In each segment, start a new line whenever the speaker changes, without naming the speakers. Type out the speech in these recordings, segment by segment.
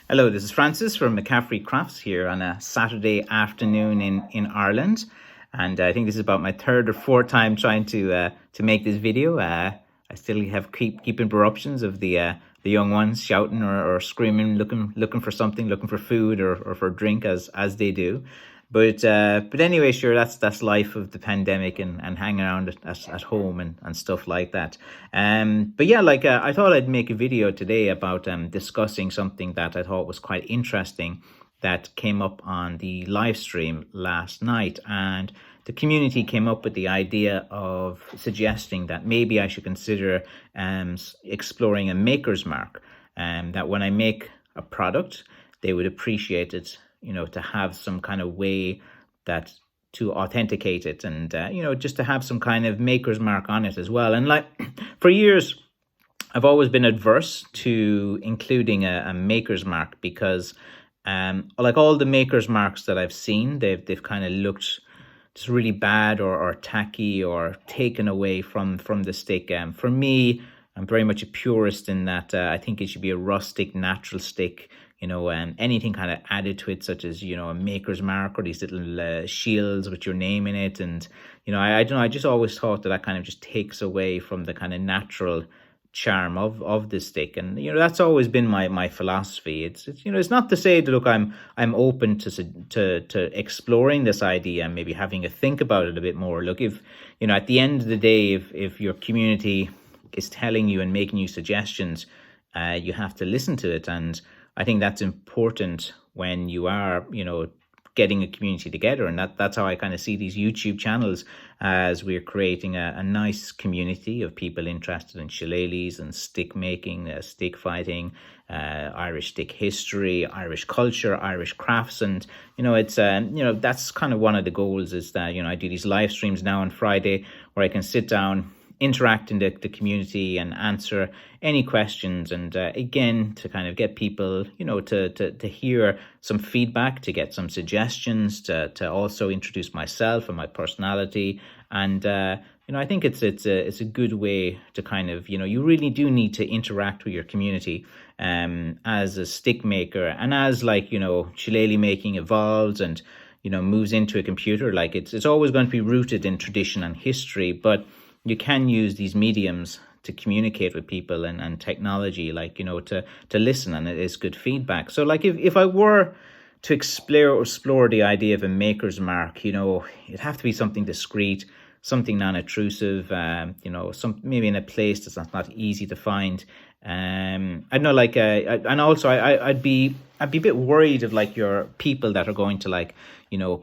Hello, this is Francis from McCaffrey Crafts here on a Saturday afternoon in Ireland, and I think this is about my third or fourth time trying to make this video. I still have keep interruptions of the young ones shouting or screaming, looking for something, looking for food or for drink as they do. But anyway, sure, that's life of the pandemic and hanging around at home and stuff like that. But yeah, I thought I'd make a video today about discussing something that I thought was quite interesting that came up on the live stream last night, and the community came up with the idea of suggesting that maybe I should consider exploring a maker's mark, and that when I make a product, they would appreciate it, to have some kind of way that to authenticate it, and just to have some kind of maker's mark on it as well. And like for years, I've always been adverse to including a maker's mark because like all the maker's marks that I've seen, they've kind of looked just really bad or tacky or taken away from the stick. For me, I'm very much a purist in that I think it should be a rustic, natural stick. Anything kind of added to it, such as, a maker's mark or these little shields with your name in it. And, I don't know, I just always thought that kind of just takes away from the kind of natural charm of the stick. And, that's always been my philosophy. It's not to say that, look, I'm open to exploring this idea and maybe having a think about it a bit more. Look, if, at the end of the day, if your community is telling you and making you suggestions, you have to listen to it. And I think that's important when you are, getting a community together. And that's how I kind of see these YouTube channels, as we're creating a nice community of people interested in shillelaghs and stick making, stick fighting, Irish stick history, Irish culture, Irish crafts. And, it's, that's kind of one of the goals, is that, I do these live streams now on Friday where I can sit down, interact in the community and answer any questions, and again, to kind of get people, to hear some feedback, to get some suggestions, to also introduce myself and my personality. And I think it's a good way to kind of, you really do need to interact with your community as a stick maker, and as shillelagh making evolves and moves into a computer. Like it's always going to be rooted in tradition and history, but you can use these mediums to communicate with people and technology, to listen, and it is good feedback. So if I were to explore the idea of a maker's mark, it'd have to be something discreet, something non-intrusive, maybe in a place that's not easy to find. I don't know, and also I'd be a bit worried of your people that are going to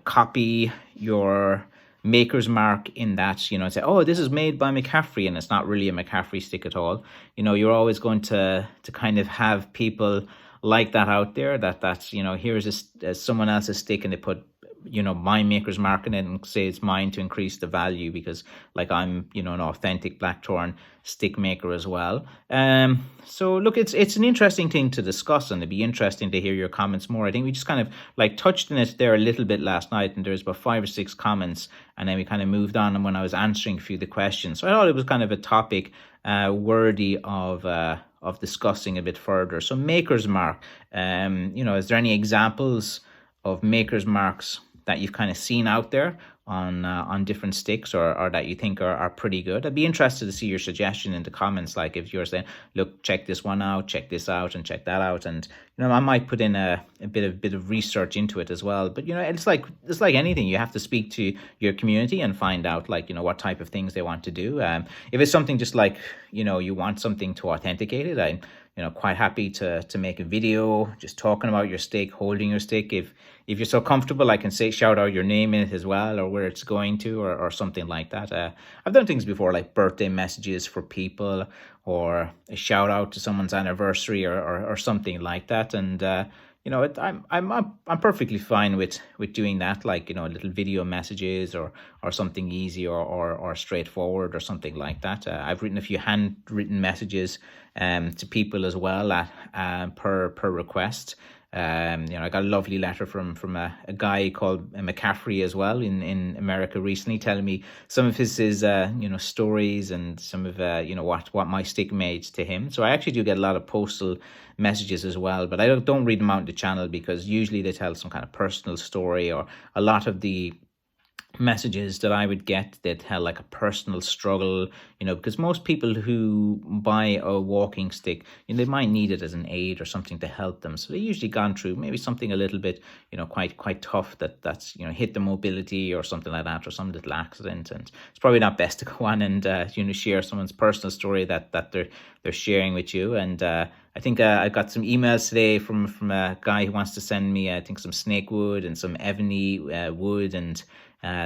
copy your maker's mark in that, and say, oh, this is made by McCaffrey, and it's not really a McCaffrey stick at all. You're always going to kind of have people like that out there, that's here's someone else's stick, and they put my maker's mark in it and say it's mine to increase the value because I'm an authentic blackthorn stick maker as well. So look, it's an interesting thing to discuss, and it'd be interesting to hear your comments more. I think we just kind of touched on it there a little bit last night, and there's about 5 or 6 comments, and then we kind of moved on, and when I was answering a few of the questions, so I thought it was kind of a topic worthy of discussing a bit further. So maker's mark, is there any examples of maker's marks that you've kind of seen out there on different sticks, or that you think are pretty good? I'd be interested to see your suggestion in the comments. Like if you're saying, look, check this one out, check this out, and check that out, and I might put in a bit of research into it as well. But it's like anything, you have to speak to your community and find out what type of things they want to do. If it's something just you want something to authenticate it, I'm quite happy to make a video just talking about your stick, holding your stick. If you're so comfortable, I can shout out your name in it as well, or where it's going to, or something like that. I've done things before, like birthday messages for people, or a shout out to someone's anniversary, or something like that. And I'm perfectly fine with doing that, little video messages or something easy or straightforward or something like that. I've written a few handwritten messages to people as well at per request. I got a lovely letter from a guy called McCaffrey as well in America recently, telling me some of his stories and some of what my stick made to him. So I actually do get a lot of postal messages as well, but I don't read them out in the channel because usually they tell some kind of personal story, or a lot of the messages that I would get that tell like a personal struggle, because most people who buy a walking stick, they might need it as an aid or something to help them. So they usually gone through maybe something a little bit, quite tough that's hit the mobility or something like that, or some little accident. And it's probably not best to go on and share someone's personal story that they're sharing with you. And I think I got some emails today from a guy who wants to send me, I think, some snake wood and some ebony wood, and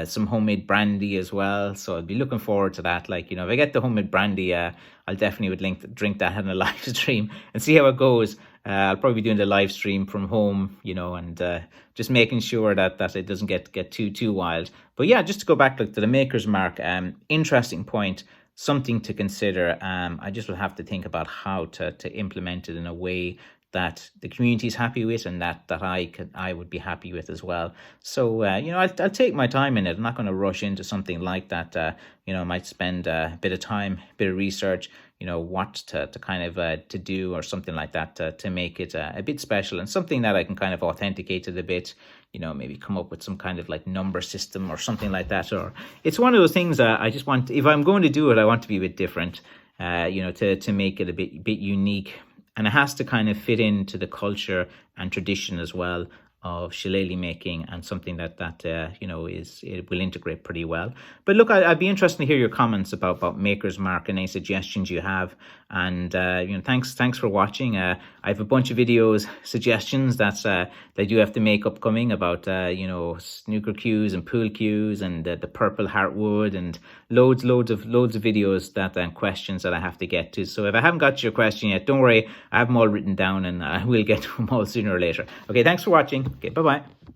some homemade brandy as well. So I'll be looking forward to that. Like, if I get the homemade brandy, I'll definitely would drink that in a live stream and see how it goes. I'll probably be doing the live stream from home, and just making sure that it doesn't get too wild. But yeah, just to go back to the Maker's Mark, interesting point, something to consider. I just will have to think about how to implement it in a way that the community is happy with, and that I would be happy with as well. So I'll take my time in it. I'm not going to rush into something like that. I might spend a bit of time, a bit of research, what to kind of to do or something like that to make it a bit special, and something that I can kind of authenticate it a bit. Maybe come up with some kind of like number system or something like that. Or it's one of those things I just want, if I'm going to do it, I want to be a bit different, to make it a bit unique. And it has to kind of fit into the culture and tradition as well of shillelagh making, and something that it will integrate pretty well. But look, I'd be interested to hear your comments about Maker's Mark and any suggestions you have. And thanks for watching. I have a bunch of videos suggestions that I do have to make upcoming about snooker cues and pool cues and the purple heartwood, and loads of videos and questions that I have to get to. So if I haven't got to your question yet, don't worry, I have them all written down, and I will get to them all sooner or later. Okay, thanks for watching. Okay, bye-bye.